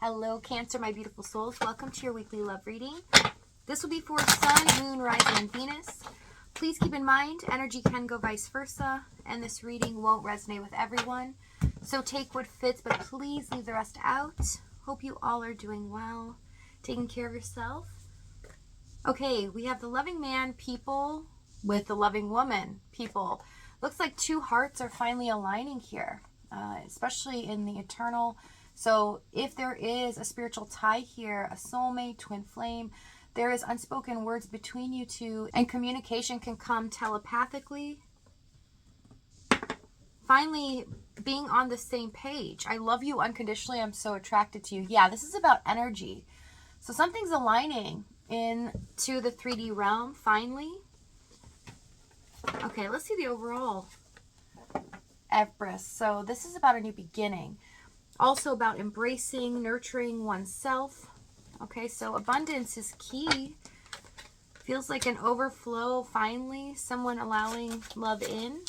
Hello, Cancer, my beautiful souls. Welcome to your weekly love reading. This will be for Sun, Moon, Rising, and Venus. Please keep in mind, energy can go vice versa, and this reading won't resonate with everyone. So take what fits, but please leave the rest out. Hope you all are doing well, taking care of yourself. Okay, we have the loving man, people, with the loving woman, people. Looks like two hearts are finally aligning here, especially in the eternal. So if there is a spiritual tie here, a soulmate, twin flame, there is unspoken words between you two, and communication can come telepathically. Finally, being on the same page. I love you unconditionally. I'm so attracted to you. Yeah, this is about energy. So something's aligning into the 3D realm, finally. Okay, let's see the overall Empress. So this is about a new beginning. Also about embracing, nurturing oneself. Okay, so abundance is key. Feels like an overflow, finally. Someone allowing love in.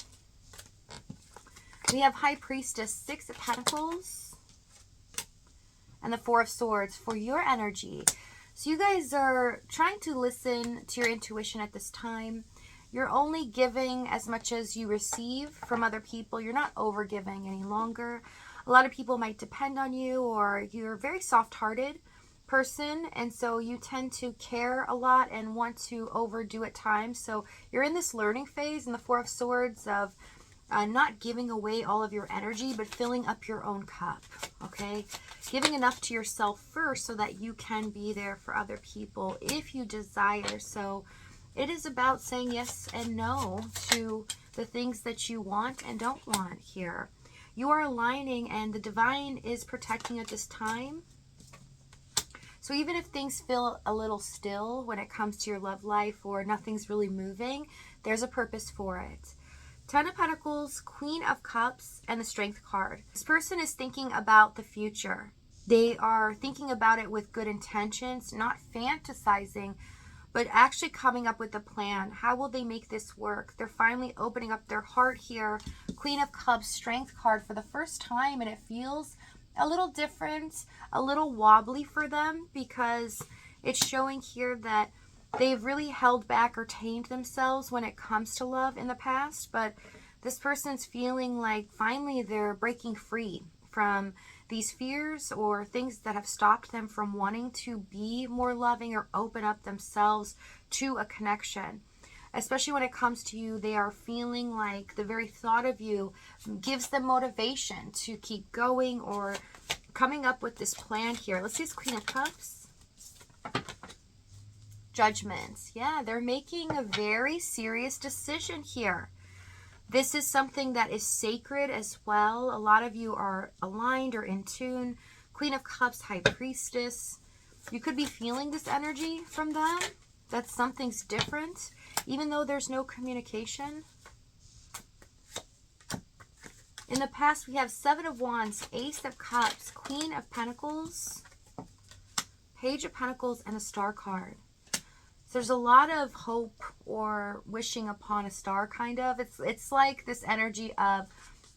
We have High Priestess, 6 of Pentacles. And the 4 of Swords for your energy. So you guys are trying to listen to your intuition at this time. You're only giving as much as you receive from other people. You're not over giving any longer. A lot of people might depend on you, or you're a very soft-hearted person, and so you tend to care a lot and want to overdo at times. So you're in this learning phase in the 4 of Swords of not giving away all of your energy, but filling up your own cup, okay? Giving enough to yourself first so that you can be there for other people if you desire. So it is about saying yes and no to the things that you want and don't want here. You are aligning, and the divine is protecting at this time. So even if things feel a little still when it comes to your love life, or nothing's really moving, there's a purpose for it. 10 of Pentacles, Queen of Cups, and the Strength card. This person is thinking about the future. They are thinking about it with good intentions, not fantasizing, but actually coming up with a plan. How will they make this work? They're finally opening up their heart here. Queen of Cups, Strength card for the first time, and it feels a little different, a little wobbly for them, because it's showing here that they've really held back or tamed themselves when it comes to love in the past. But this person's feeling like finally they're breaking free from these fears or things that have stopped them from wanting to be more loving or open up themselves to a connection. Especially when it comes to you, they are feeling like the very thought of you gives them motivation to keep going or coming up with this plan here. Let's see this Queen of Cups. Judgment. Yeah, they're making a very serious decision here. This is something that is sacred as well. A lot of you are aligned or in tune. Queen of Cups, High Priestess. You could be feeling this energy from them. That something's different, even though there's no communication. In the past, we have 7 of Wands, Ace of Cups, Queen of Pentacles, Page of Pentacles, and a Star card. So there's a lot of hope or wishing upon a star, kind of. It's like this energy of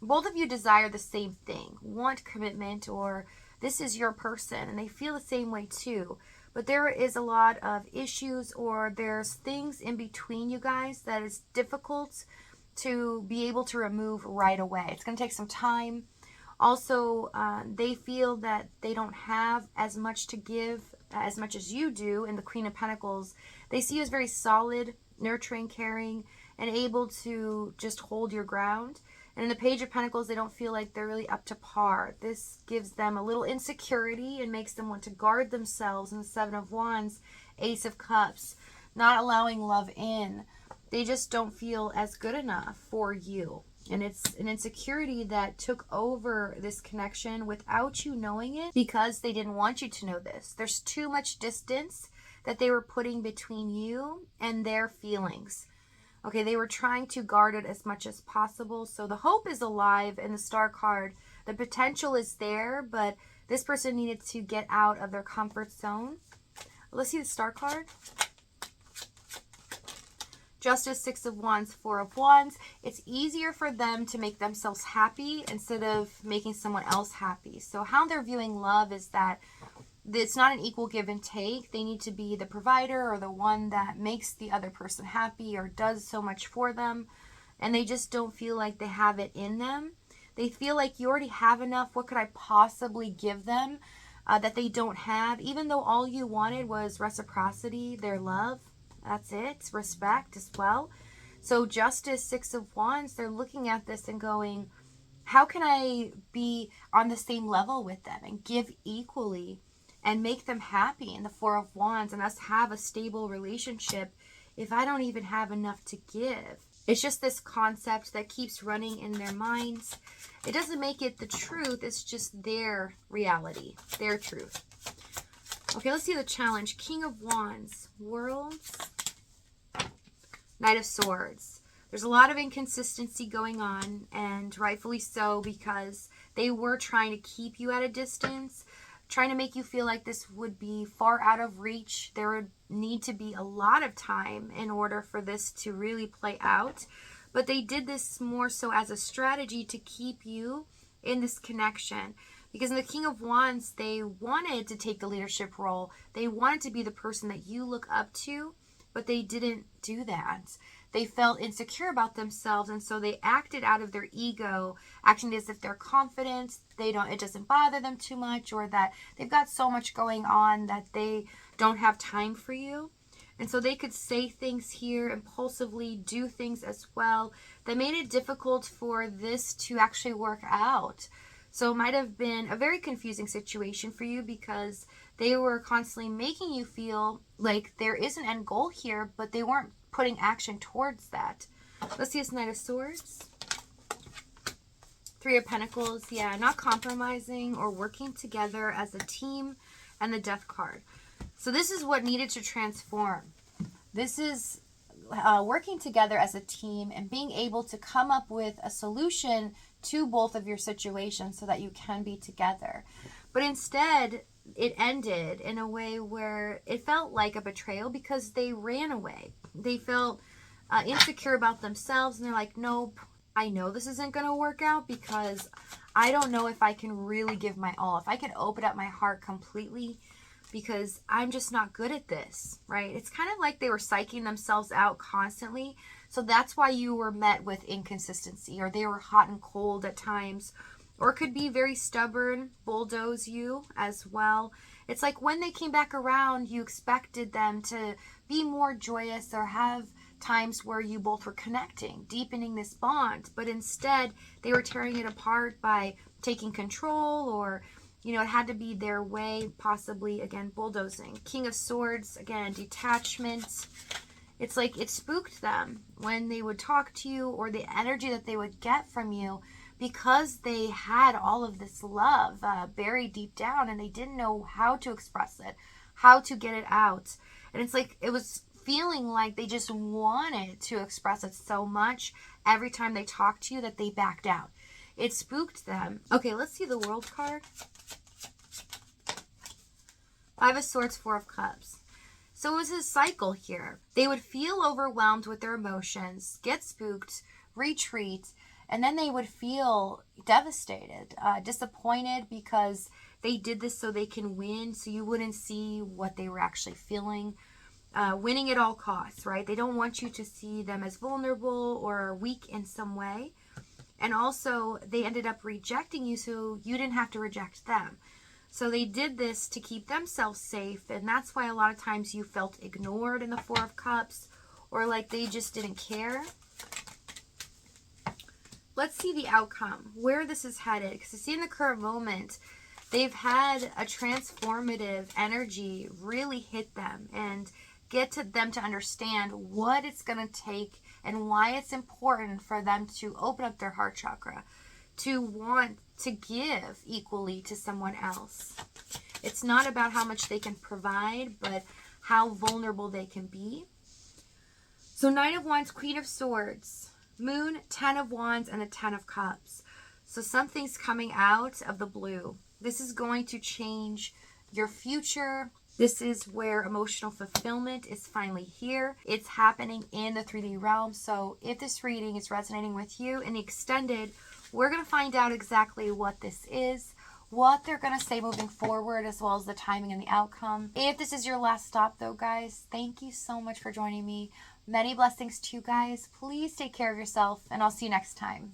both of you desire the same thing, want commitment, or this is your person, and they feel the same way too. But there is a lot of issues, or there's things in between you guys that is difficult to be able to remove right away. It's going to take some time. Also, they feel that they don't have as much to give as much as you do. In the Queen of Pentacles, they see you as very solid, nurturing, caring, and able to just hold your ground. And in the Page of Pentacles, they don't feel like they're really up to par. This gives them a little insecurity and makes them want to guard themselves. In the 7 of Wands, Ace of Cups, not allowing love in. They just don't feel as good enough for you. And it's an insecurity that took over this connection without you knowing it, because they didn't want you to know this. There's too much distance that they were putting between you and their feelings. Okay, they were trying to guard it as much as possible. So the hope is alive in the Star card. The potential is there, but this person needed to get out of their comfort zone. Let's see the Star card. Justice, 6 of Wands, 4 of Wands. It's easier for them to make themselves happy instead of making someone else happy. So how they're viewing love is that it's not an equal give and take. They need to be the provider or the one that makes the other person happy or does so much for them. And they just don't feel like they have it in them. They feel like you already have enough. What could I possibly give them that they don't have? Even though all you wanted was reciprocity, their love. That's it. Respect as well. So Justice, Six of Wands, they're looking at this and going, how can I be on the same level with them and give equally and make them happy in the Four of Wands and us have a stable relationship if I don't even have enough to give? It's just this concept that keeps running in their minds. It doesn't make it the truth. It's just their reality, their truth. Okay, let's see the challenge. King of Wands, Worlds, Knight of Swords. There's a lot of inconsistency going on, and rightfully so, because they were trying to keep you at a distance, trying to make you feel like this would be far out of reach. There would need to be a lot of time in order for this to really play out. But they did this more so as a strategy to keep you in this connection. Because in the King of Wands, they wanted to take the leadership role. They wanted to be the person that you look up to, but they didn't do that. They felt insecure about themselves, and so they acted out of their ego, acting as if they're confident, it doesn't bother them too much, or that they've got so much going on that they don't have time for you. And so they could say things here impulsively, do things as well, that made it difficult for this to actually work out. So it might have been a very confusing situation for you because they were constantly making you feel like there is an end goal here, but they weren't putting action towards that. Let's see this Knight of Swords. Three of Pentacles. Yeah, not compromising or working together as a team, and the Death card. So this is what needed to transform. This is working together as a team and being able to come up with a solution to both of your situations so that you can be together. But instead, it ended in a way where it felt like a betrayal because they ran away. They felt insecure about themselves, and they're like, nope, I know this isn't going to work out because I don't know if I can really give my all, if I can open up my heart completely, because I'm just not good at this, right? It's kind of like they were psyching themselves out constantly. So that's why you were met with inconsistency, or they were hot and cold at times, or could be very stubborn, bulldoze you as well. It's like when they came back around, you expected them to be more joyous or have times where you both were connecting, deepening this bond. But instead, they were tearing it apart by taking control, or, it had to be their way, possibly, again, bulldozing. King of Swords, again, detachment. It's like it spooked them when they would talk to you, or the energy that they would get from you, because they had all of this love buried deep down, and they didn't know how to express it, how to get it out. And it's like it was feeling like they just wanted to express it so much every time they talked to you that they backed out. It spooked them. Okay, let's see the World card. Five of Swords, Four of Cups. So it was a cycle here. They would feel overwhelmed with their emotions, get spooked, retreat, and then they would feel devastated, disappointed because they did this so they can win, so you wouldn't see what they were actually feeling. Winning at all costs, right? They don't want you to see them as vulnerable or weak in some way. And also, they ended up rejecting you so you didn't have to reject them. So they did this to keep themselves safe, and that's why a lot of times you felt ignored in the Four of Cups, or like they just didn't care. Let's see the outcome, where this is headed. Because you see in the current moment, they've had a transformative energy really hit them and get to them to understand what it's going to take and why it's important for them to open up their heart chakra, to want to give equally to someone else. It's not about how much they can provide, but how vulnerable they can be. So Knight of Wands, Queen of Swords, Moon, 10 of Wands, and the 10 of Cups. So something's coming out of the blue. This is going to change your future. This is where emotional fulfillment is finally here. It's happening in the 3D realm. So if this reading is resonating with you in the extended, we're going to find out exactly what this is, what they're going to say moving forward, as well as the timing and the outcome. If this is your last stop, though, guys, thank you so much for joining me. Many blessings to you guys. Please take care of yourself, and I'll see you next time.